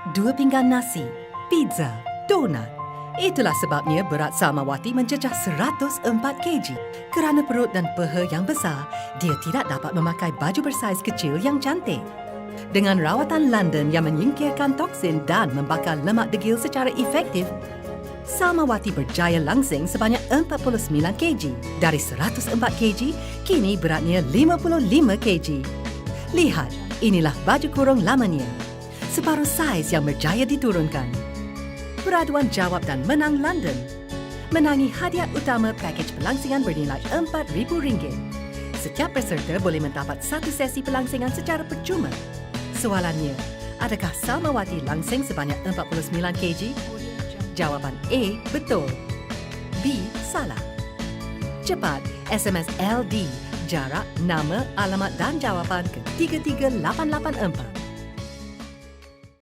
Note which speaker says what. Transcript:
Speaker 1: 2 pinggan nasi, pizza, donat. Itulah sebabnya berat Samawati mencecah 104 kg. Kerana perut dan peha yang besar, dia tidak dapat memakai baju bersaiz kecil yang cantik. Dengan rawatan London yang menyingkirkan toksin dan membakar lemak degil secara efektif, Samawati berjaya langsing sebanyak 49 kg. Dari 104 kg, kini beratnya 55 kg. Lihat, inilah baju kurung lamanya. Separuh saiz yang berjaya diturunkan. Peraduan jawab dan menang London. Menangi hadiah utama pakej pelangsingan bernilai RM4,000. Setiap peserta boleh mendapat satu sesi pelangsingan secara percuma. Soalannya, adakah Samawati langsing sebanyak 49 kg? Jawapan A, betul. B, salah. Cepat, SMS LD, jarak, nama, alamat dan jawapan ke 33884.